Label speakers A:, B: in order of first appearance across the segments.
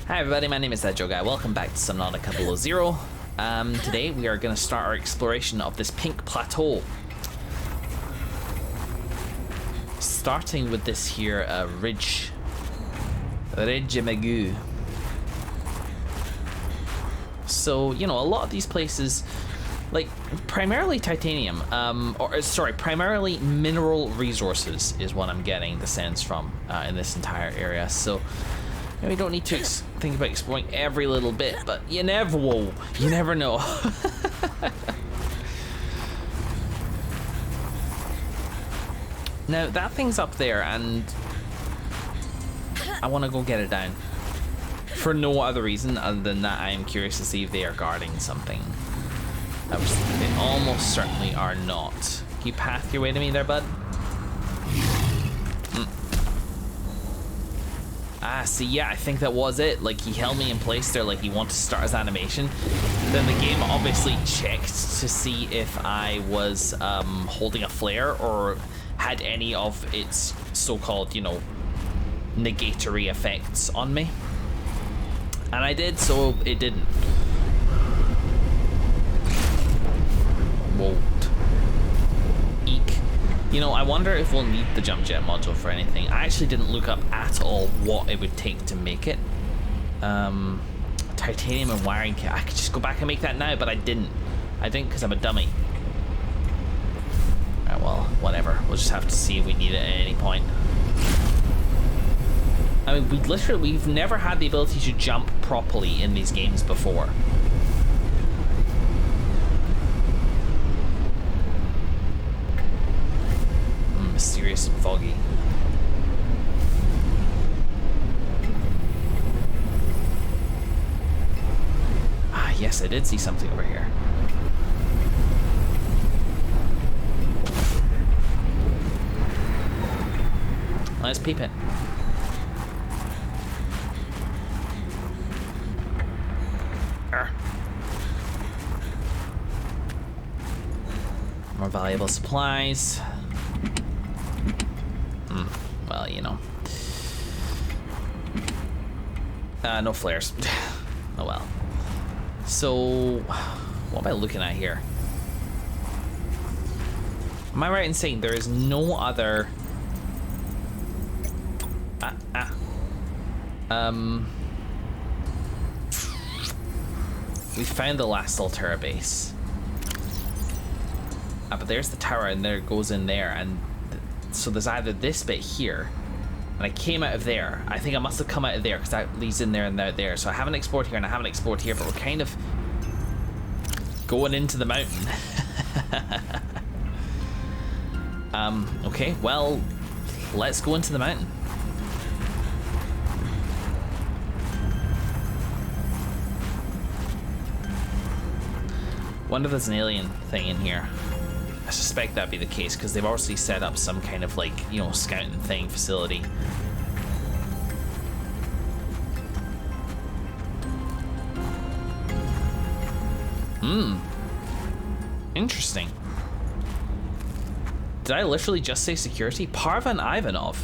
A: Hi everybody, my name is that Joe Guy. Welcome back to Subnautica Below Zero. Today we are going to start our exploration of this pink plateau. Starting with this here ridge. Ridge-a-magoo. So, you know, a lot of these places, like, primarily titanium, primarily mineral resources is what I'm getting the sense from in this entire area. So, we don't need to think about exploring every little bit, but you never know. Now, that thing's up there, and I want to go get it down. For no other reason other than that I am curious to see if they are guarding something. They almost certainly are not. Can you path your way to me there, bud? Ah, see, yeah, I think that was it. Like, he held me in place there like he wanted to start his animation. Then the game obviously checked to see if I was holding a flare or had any of its so-called, you know, negatory effects on me. And I did, so it didn't. Whoa. Eek. You know, I wonder if we'll need the jump jet module for anything. I actually didn't look up at all what it would take to make it. Titanium and wiring kit. I could just go back and make that now, but I didn't. I didn't because I'm a dummy. Alright, well, whatever. We'll just have to see if we need it at any point. I mean, we've never had the ability to jump properly in these games before. Mysterious and foggy. Ah, yes, I did see something over here. Let's peep it. More valuable supplies. Well, you know. No flares. Oh well. So, what am I looking at here? Am I right in saying there is no other... We found the last Altera base. But there's the tower, and there it goes in there, and so there's either this bit here, and I came out of there. I think I must have come out of there because that leads in there and out there. So I haven't explored here and I haven't explored here, but we're kind of going into the mountain. Okay, well, let's go into the mountain. Wonder if there's an alien thing in here. I suspect that'd be the case because they've obviously set up some kind of, like, you know, scouting thing facility. Interesting. Did I literally just say security? Parvan Ivanov.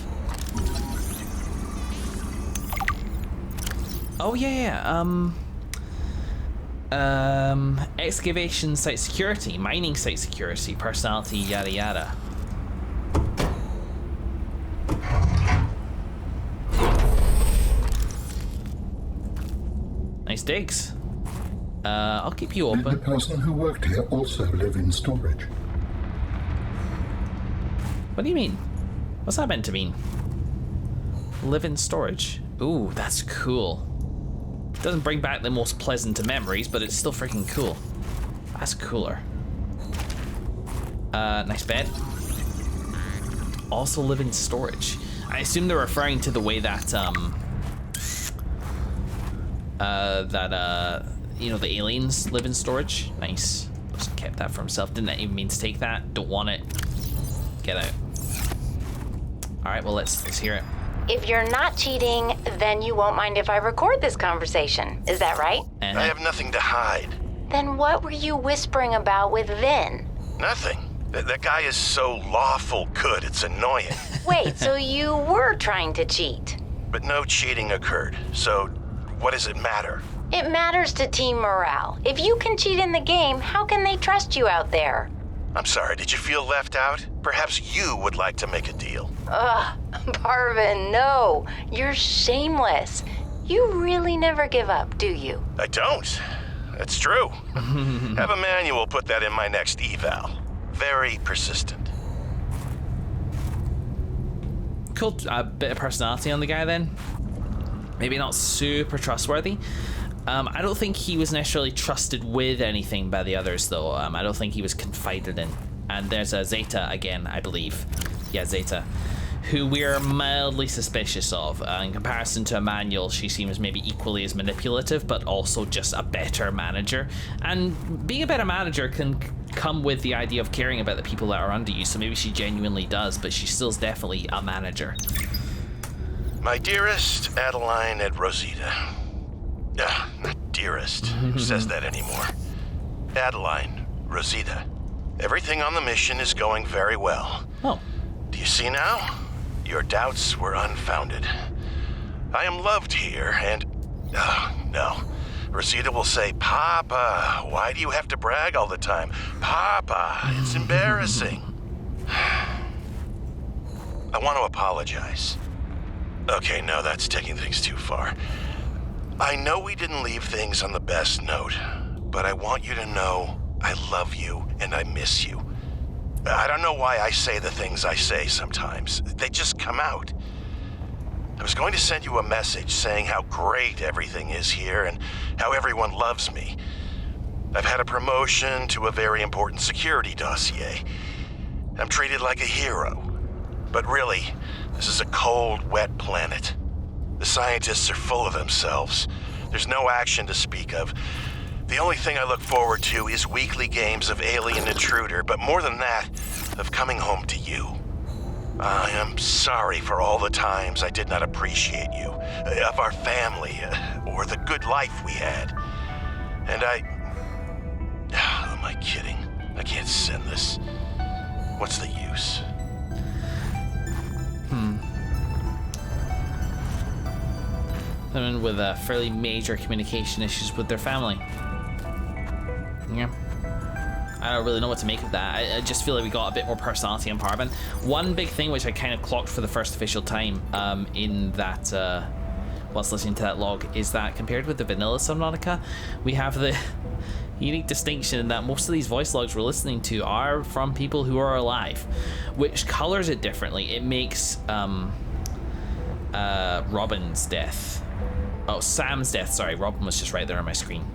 A: Oh yeah. Excavation site security, mining site security, personality, yada yada. Nice digs. I'll keep you open.
B: Did the person who worked here also live in storage?
A: What do you mean? What's that meant to mean? Live in storage. Ooh, that's cool. Doesn't bring back the most pleasant of memories, but it's still freaking cool. That's cooler. Nice bed. Also live in storage. I assume they're referring to the way that you know, the aliens live in storage. Nice. Just kept that for himself. Didn't even mean to take that. Don't want it. Get out. All right, well, let's hear it.
C: If you're not cheating, then you won't mind if I record this conversation. Is that right?
D: I have nothing to hide.
C: Then what were you whispering about with Vin?
D: Nothing. That guy is so lawful good, it's annoying.
C: Wait, so you were trying to cheat?
D: But no cheating occurred, so What does it matter?
C: It matters to team morale. If you can cheat in the game, how can they trust you out there?
D: I'm sorry, did you feel left out? Perhaps you would like to make a deal.
C: Ugh, Parvin, no. You're shameless. You really never give up, do you?
D: I don't. That's true. Have Emmanuel put that in my next eval. Very persistent.
A: Cool. A bit of personality on the guy then. Maybe not super trustworthy. I don't think he was necessarily trusted with anything by the others, though. I don't think he was confided in. And there's a Zeta again, I believe. Yeah, Zeta. Who we're mildly suspicious of. In comparison to Emmanuel, she seems maybe equally as manipulative, but also just a better manager. And being a better manager can come with the idea of caring about the people that are under you, so maybe she genuinely does, but she still's definitely a manager.
D: My dearest Adeline and Rosita. Not dearest. Who says that anymore? Adeline, Rosita. Everything on the mission is going very well.
A: Oh.
D: Do you see now? Your doubts were unfounded. I am loved here, and... no. Rosita will say, Papa, why do you have to brag all the time? Papa, it's embarrassing. I want to apologize. Okay, no, that's taking things too far. I know we didn't leave things on the best note, but I want you to know I love you and I miss you. I don't know why I say the things I say sometimes. They just come out. I was going to send you a message saying how great everything is here and how everyone loves me. I've had a promotion to a very important security dossier. I'm treated like a hero. But really, this is a cold, wet planet. The scientists are full of themselves. There's no action to speak of. The only thing I look forward to is weekly games of Alien Intruder, but more than that, of coming home to you. I am sorry for all the times I did not appreciate you, of our family, or the good life we had. And who am I kidding? I can't send this. What's the use?
A: Someone with fairly major communication issues with their family. Yeah. I don't really know what to make of that. I just feel like we got a bit more personality on Parvin. One big thing which I kind of clocked for the first official time in that, whilst listening to that log, is that compared with the vanilla Subnautica, we have the unique distinction that most of these voice logs we're listening to are from people who are alive, which colors it differently. It makes Robin's death. Oh, Sam's death, sorry. Robin was just right there on my screen.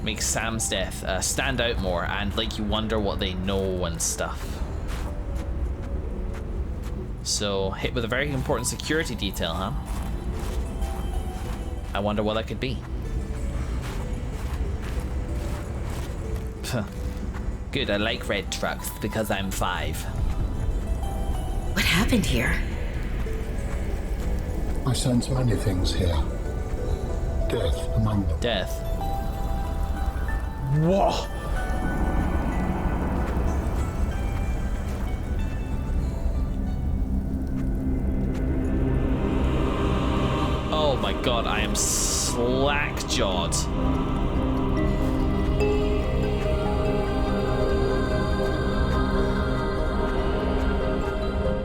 A: Makes Sam's death stand out more, and like you wonder what they know and stuff. So, hit with a very important security detail, huh? I wonder what that could be. Good, I like red trucks because I'm 5.
E: What happened here?
B: I sense many things here. Death among them.
A: Death. Whoa! Oh my god, I am slack-jawed.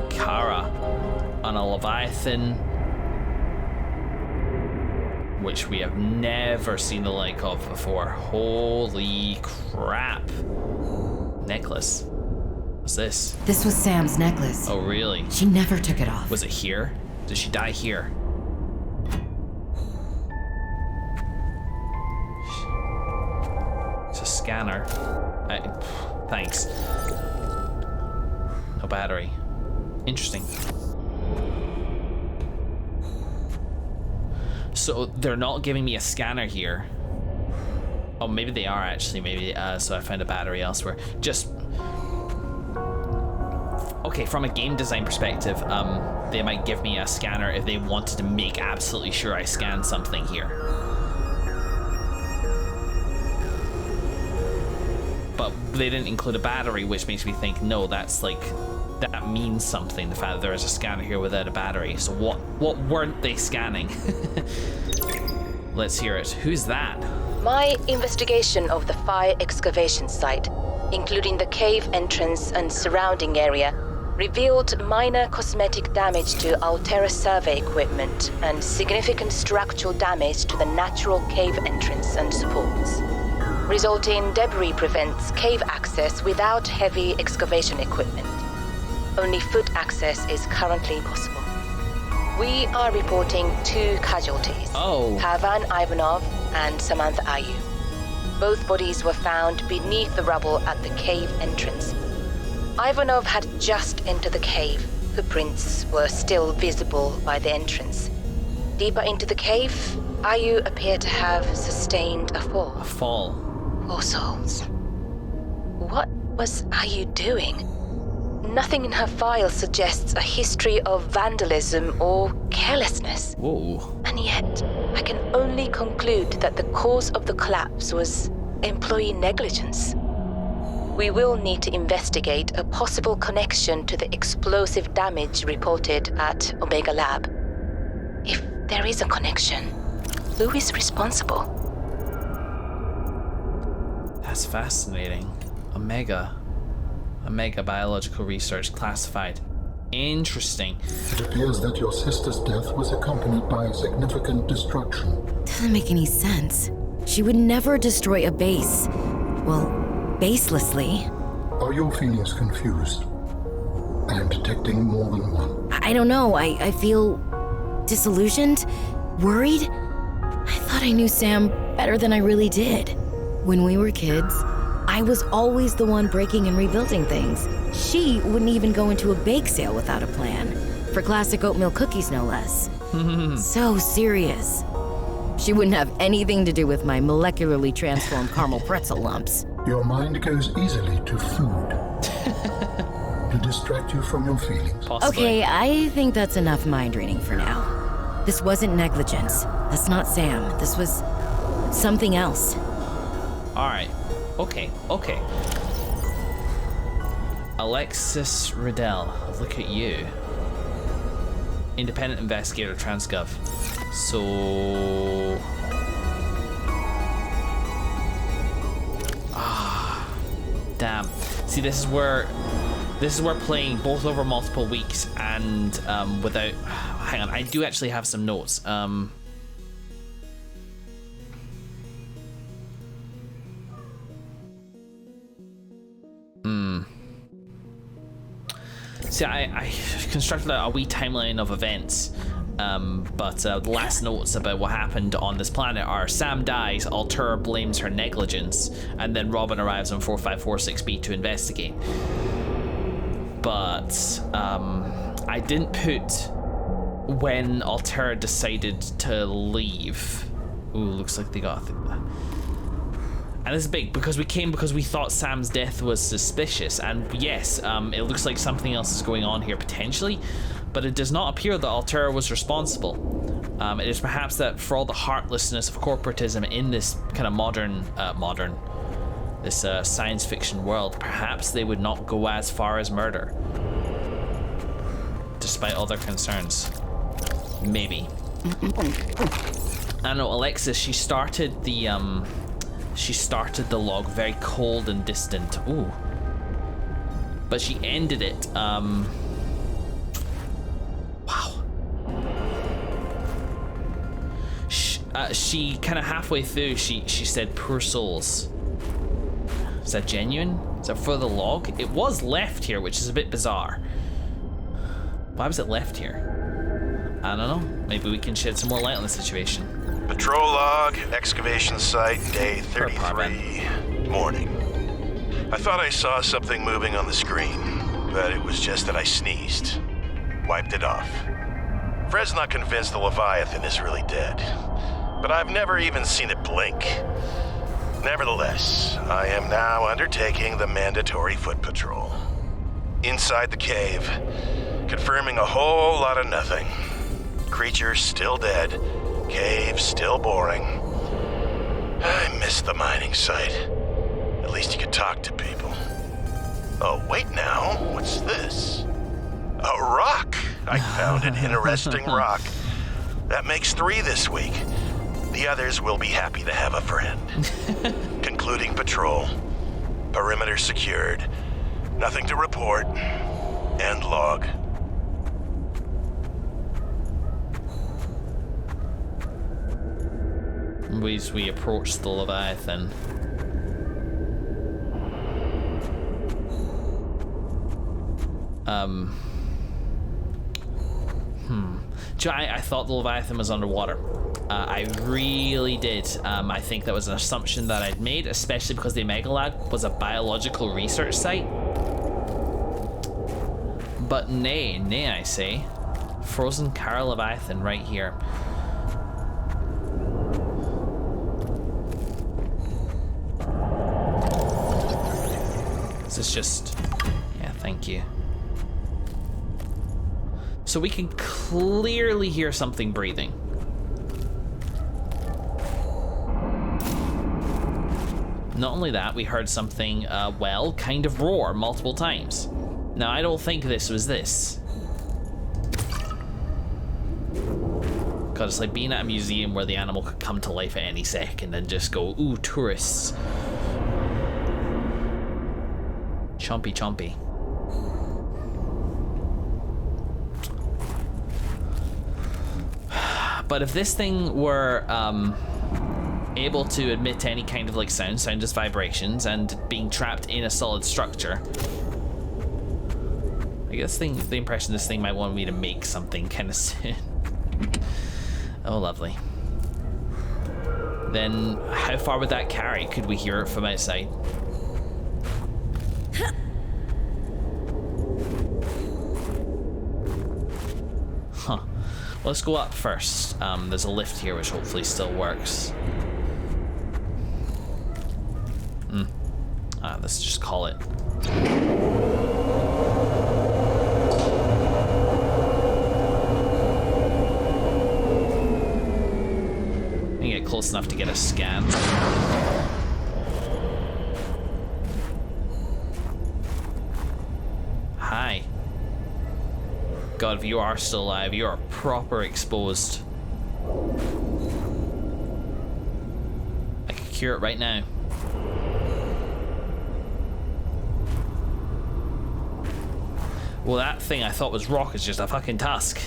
A: Kara on a Leviathan, which we have never seen the like of before. Holy crap. Necklace. What's this?
E: This was Sam's necklace.
A: Oh, really?
E: She never took it off.
A: Was it here? Did she die here? It's a scanner. Thanks. No battery. Interesting. So they're not giving me a scanner here. Oh, maybe they are actually. Maybe so I found a battery elsewhere. Just okay. From a game design perspective, they might give me a scanner if they wanted to make absolutely sure I scanned something here. But they didn't include a battery, which makes me think no, that's like that means something, the fact that there is a scanner here without a battery. So what weren't they scanning? Let's hear it. Who's that?
C: My investigation of the fire excavation site, including the cave entrance and surrounding area, revealed minor cosmetic damage to Altera survey equipment and significant structural damage to the natural cave entrance and supports. Resulting debris prevents cave access without heavy excavation equipment. Only foot access is currently possible. We are reporting 2 casualties.
A: Oh.
C: Pavan Ivanov and Samantha Ayu. Both bodies were found beneath the rubble at the cave entrance. Ivanov had just entered the cave. Footprints were still visible by the entrance. Deeper into the cave, Ayu appeared to have sustained a fall.
A: A fall.
C: Poor souls. What was Ayu doing? Nothing in her file suggests a history of vandalism or carelessness.
A: Whoa.
C: And yet, I can only conclude that the cause of the collapse was employee negligence. We will need to investigate a possible connection to the explosive damage reported at Omega Lab. If there is a connection, who is responsible?
A: That's fascinating. Omega biological research classified. Interesting.
B: It appears that your sister's death was accompanied by significant destruction.
E: Doesn't make any sense. She would never destroy a base. Well, baselessly.
B: Are your feelings confused? I am detecting more than one.
E: I don't know. I feel disillusioned, worried. I thought I knew Sam better than I really did. When we were kids, I was always the one breaking and rebuilding things. She wouldn't even go into a bake sale without a plan. For classic oatmeal cookies, no less. So serious. She wouldn't have anything to do with my molecularly transformed caramel pretzel lumps.
B: Your mind goes easily to food. To distract you from your feelings.
A: Possibly.
E: Okay, I think that's enough mind reading for now. This wasn't negligence. That's not Sam. This was something else.
A: All right. Okay. Alexis Riddell, look at you. Independent investigator, Transgov. So... damn. See, this is where playing both over multiple weeks and without... hang on, I do actually have some notes. See, I constructed a wee timeline of events, but the last notes about what happened on this planet are Sam dies, Altura blames her negligence, and then Robin arrives on 4546B to investigate. But I didn't put when Altura decided to leave. Ooh, looks like they got... And this is big because we thought Sam's death was suspicious, and yes, it looks like something else is going on here potentially, but it does not appear that Altura was responsible. It is perhaps that for all the heartlessness of corporatism in this kind of modern, this science fiction world, perhaps they would not go as far as murder, despite all their concerns. Maybe. I know Alexis. She started the log very cold and distant. Ooh. But she ended it, wow. She kind of halfway through, she said, poor souls. Is that genuine? Is that for the log? It was left here, which is a bit bizarre. Why was it left here? I don't know. Maybe we can shed some more light on the situation.
D: Patrol log, excavation site, day 33, morning. I thought I saw something moving on the screen, but it was just that I sneezed. Wiped it off. Fred's not convinced the Leviathan is really dead, but I've never even seen it blink. Nevertheless, I am now undertaking the mandatory foot patrol. Inside the cave, confirming a whole lot of nothing. Creatures still dead. Cave still boring. I miss the mining site. At least you could talk to people. Oh, wait now. What's this? I found an interesting rock. That makes 3 this week. The others will be happy to have a friend. Concluding patrol. Perimeter secured. Nothing to report. End log.
A: As we approach the Leviathan. I thought the Leviathan was underwater. I really did. I think that was an assumption that I'd made, especially because the Omega Lab was a biological research site. But nay, I say. Frozen Kara Leviathan right here. This is just... yeah, thank you. So we can clearly hear something breathing. Not only that, we heard something, well, kind of roar multiple times. Now, I don't think this was this. God, it's like being at a museum where the animal could come to life at any second and just go, ooh, tourists. Chompy, chompy. But if this thing were able to emit any kind of like sound as vibrations, and being trapped in a solid structure, I guess the impression this thing might want me to make something kind of soon. Oh, lovely. Then how far would that carry? Could we hear it from outside? Huh. Let's go up first. There's a lift here which hopefully still works. Let's just call it. We can get close enough to get a scan. Hi. God, if you are still alive, you are proper exposed. I could cure it right now. Well, that thing I thought was rock is just a fucking tusk.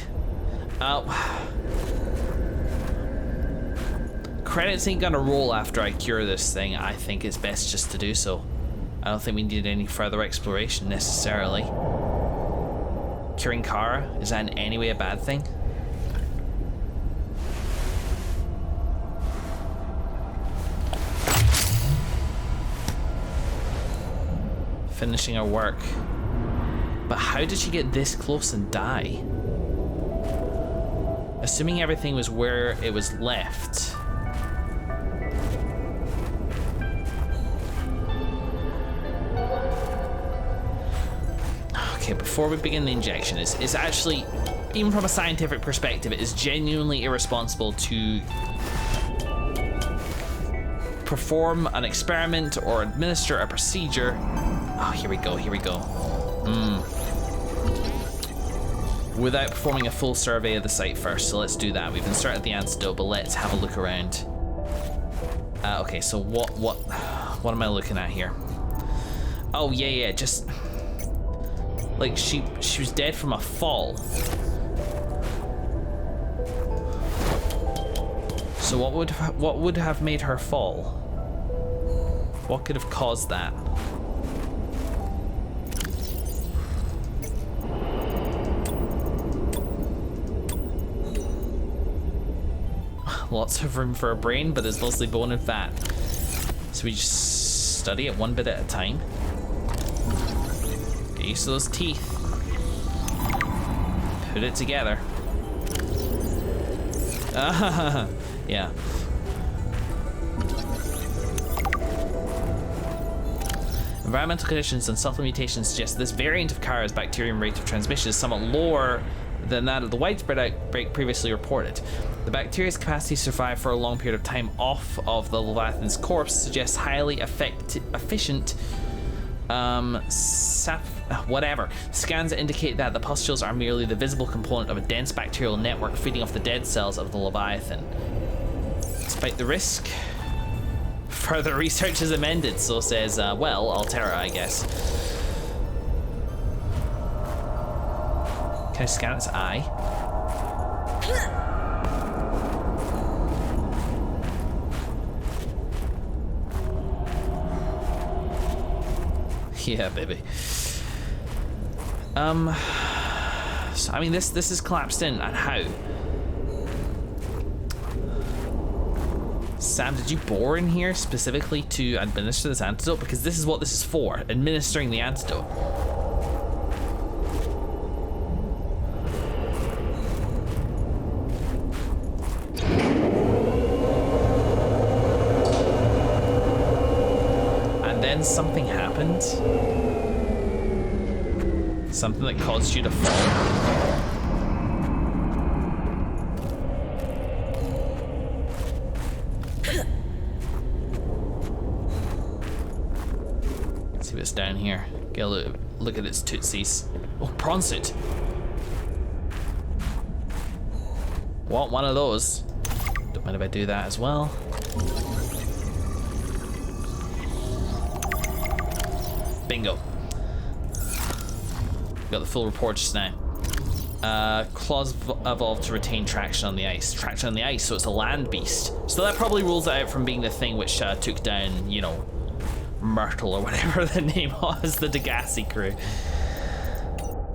A: Credits ain't gonna roll after I cure this thing. I think it's best just to do so. I don't think we need any further exploration necessarily. Curing Kara, is that in any way a bad thing? Finishing our work. But how did she get this close and die? Assuming everything was where it was left. Okay, before we begin the injection, it's actually, even from a scientific perspective, it is genuinely irresponsible to perform an experiment or administer a procedure. Oh, here we go. Without performing a full survey of the site first, so let's do that. We've inserted the antidote, but let's have a look around. Okay, so what am I looking at here? Oh yeah, just like she was dead from a fall. So what would have made her fall? What could have caused that? Lots of room for a brain, but it's mostly bone and fat. So we just study it one bit at a time. Get used to those teeth. Put it together. Yeah. Environmental conditions and subtle mutations suggest this variant of Kara's bacterium rate of transmission is somewhat lower than that of the widespread outbreak previously reported. The bacteria's capacity to survive for a long period of time off of the Leviathan's corpse suggests highly efficient Whatever. Scans indicate that the pustules are merely the visible component of a dense bacterial network feeding off the dead cells of the Leviathan. Despite the risk, further research is amended, so says, well, Altera, I guess. Can I scan its eye? Yeah, baby. So, I mean, this is collapsed in, and how? Sam, did you bore in here specifically to administer this antidote? Because this is what this is for, administering the antidote. And then something happened. Something that caused you to fall. See what's down here. Get a look at its tootsies. Oh, prawn suit. Want one of those. Don't mind if I do that as well. Bingo. Got the full report just now. Claws evolved to retain traction on the ice. Traction on the ice, so it's a land beast. So that probably rules it out from being the thing which took down, you know, Myrtle or whatever the name was, the Degassi crew.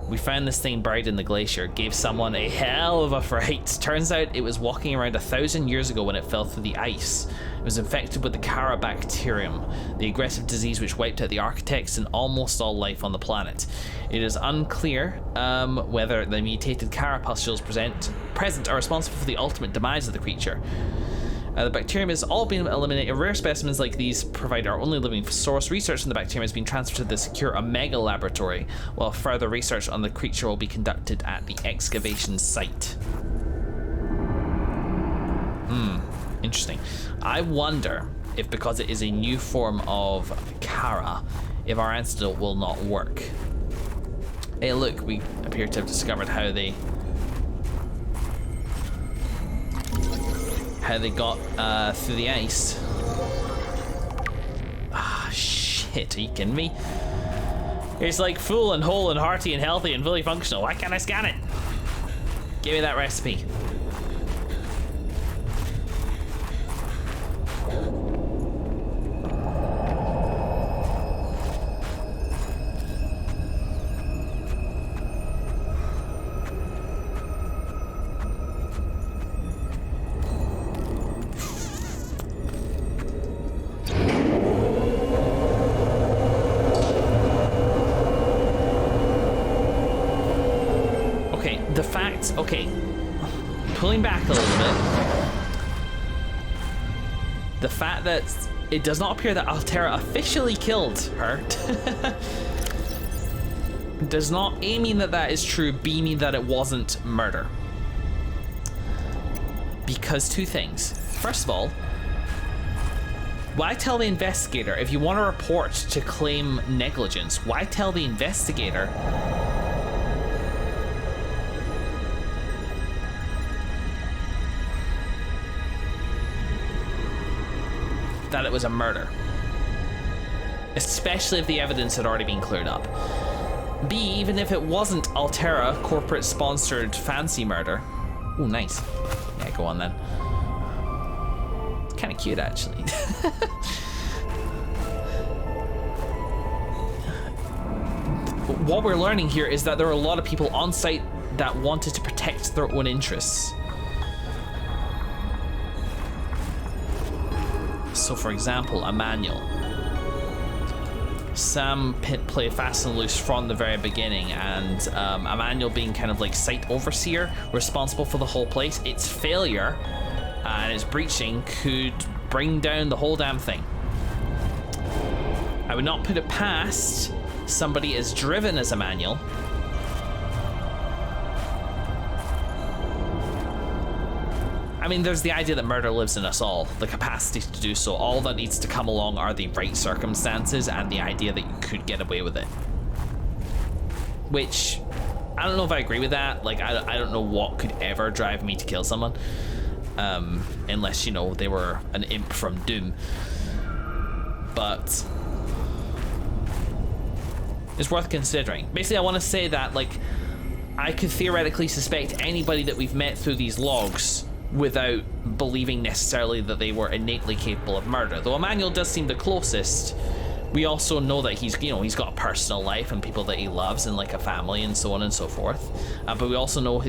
A: We found this thing buried in the glacier. Gave someone a hell of a fright. Turns out it was walking around 1,000 years ago when it fell through the ice. It was infected with the Carabacterium, the aggressive disease which wiped out the architects and almost all life on the planet. It is unclear whether the mutated carapustules present are responsible for the ultimate demise of the creature. The bacterium has all been eliminated. Rare specimens like these provide our only living source. Research on the bacterium has been transferred to the secure Omega laboratory, while further research on the creature will be conducted at the excavation site. Interesting. I wonder if, because it is a new form of Kara, if our antidote will not work. Hey, look, we appear to have discovered how they got through the ice. Ah, shit, are you kidding me? It's like full and whole and hearty and healthy and fully functional. Why can't I scan it? Give me that recipe. Okay, pulling back a little bit, the fact that it does not appear that Altera officially killed her does not A, mean that that is true, B, mean that it wasn't murder. Because two things. First of all, why tell the investigator, if you want a report to claim negligence, why tell the investigator that it was a murder? Especially if the evidence had already been cleared up. B, even if it wasn't Altera corporate sponsored fancy murder. Ooh, nice. Yeah, go on then. It's kind of cute actually. What we're learning here is that there are a lot of people on site that wanted to protect their own interests. So for example, Emmanuel. Sam played fast and loose from the very beginning, and Emmanuel being kind of like site overseer, responsible for the whole place, its failure and its breaching could bring down the whole damn thing. I would not put it past somebody as driven as Emmanuel I mean, there's the idea that murder lives in us all, the capacity to do so. All that needs to come along are the right circumstances and the idea that you could get away with it. Which, I don't know if I agree with that. Like, I don't know what could ever drive me to kill someone. Unless, you know, they were an imp from Doom. But it's worth considering. Basically, I want to say that, like, I could theoretically suspect anybody that we've met through these logs without believing necessarily that they were innately capable of murder. Though Emmanuel does seem the closest, we also know that he's, you know, he's got a personal life and people that he loves and like a family and so on and so forth. But we also know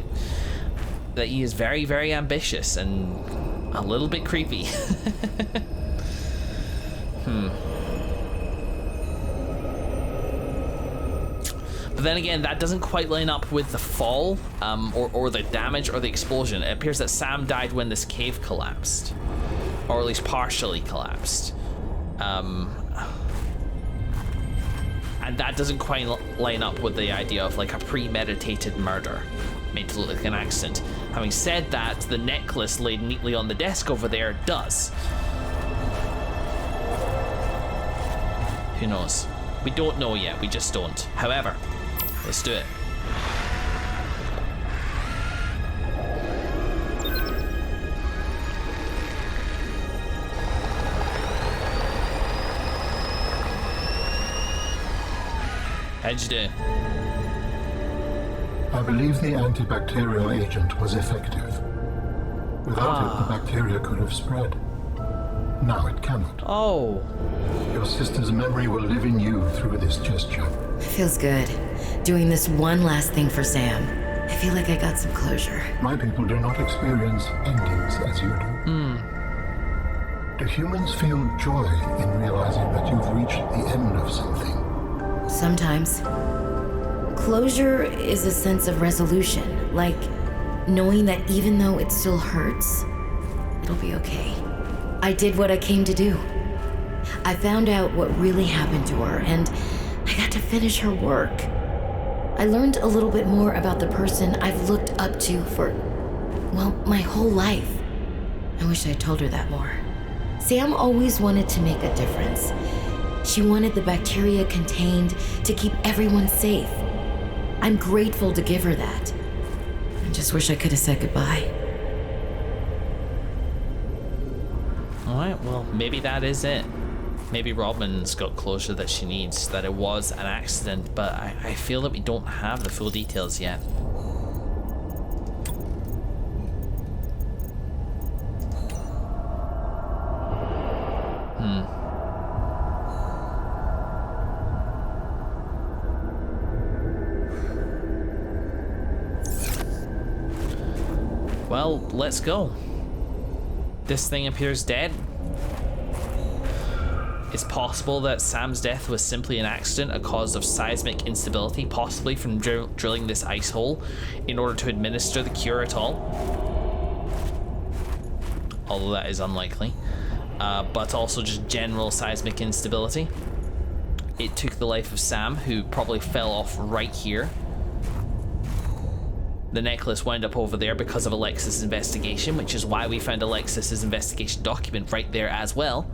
A: that he is very, very ambitious and a little bit creepy. But then again, that doesn't quite line up with the fall, or the damage or the explosion. It appears that Sam died when this cave collapsed, or at least partially collapsed. And that doesn't quite line up with the idea of like a premeditated murder made to look like an accident. Having said that, the necklace laid neatly on the desk over there does. Who knows? We don't know yet, we just don't. However, let's do it. How'd you do?
B: I believe the antibacterial agent was effective. Without it, the bacteria could have spread. Now it cannot.
A: Oh.
B: Your sister's memory will live in you through this gesture.
E: Feels good. Doing this one last thing for Sam. I feel like I got some closure.
B: My people do not experience endings as you do. Do humans feel joy in realizing that you've reached the end of something?
E: Sometimes. Closure is a sense of resolution, like knowing that even though it still hurts, it'll be okay. I did what I came to do. I found out what really happened to her, and I got to finish her work. I learned a little bit more about the person I've looked up to for, well, my whole life. I wish I told her that more. Sam always wanted to make a difference. She wanted the bacteria contained to keep everyone safe. I'm grateful to give her that. I just wish I could have said goodbye.
A: Alright, well, maybe that is it. Maybe Robin's got closure that she needs, that it was an accident, but I feel that we don't have the full details yet. Well, let's go. This thing appears dead. It's possible that Sam's death was simply an accident, a cause of seismic instability, possibly from drilling this ice hole in order to administer the cure at all. Although that is unlikely. But also just general seismic instability. It took the life of Sam, who probably fell off right here. The necklace wound up over there because of Alexis's investigation, which is why we found Alexis's investigation document right there as well.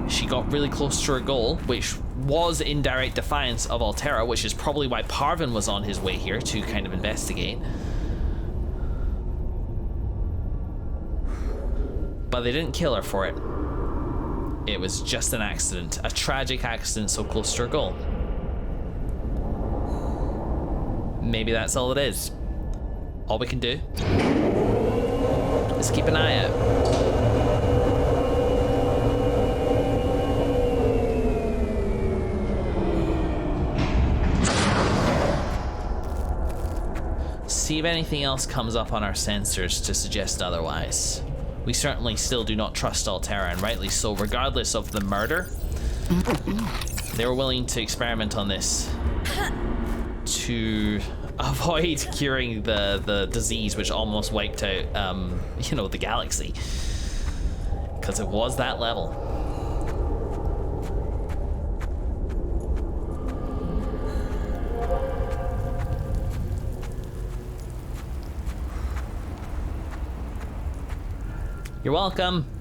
A: She got really close to her goal, which was in direct defiance of Altera, which is probably why Parvin was on his way here to kind of investigate. But they didn't kill her for it. It was just an accident, a tragic accident so close to her goal. Maybe that's all it is. All we can do is keep an eye out. See if anything else comes up on our sensors to suggest otherwise. We certainly still do not trust Altera, and rightly so, regardless of the murder. They were willing to experiment on this to avoid curing the disease which almost wiped out, you know, the galaxy. Because it was that level. You're welcome.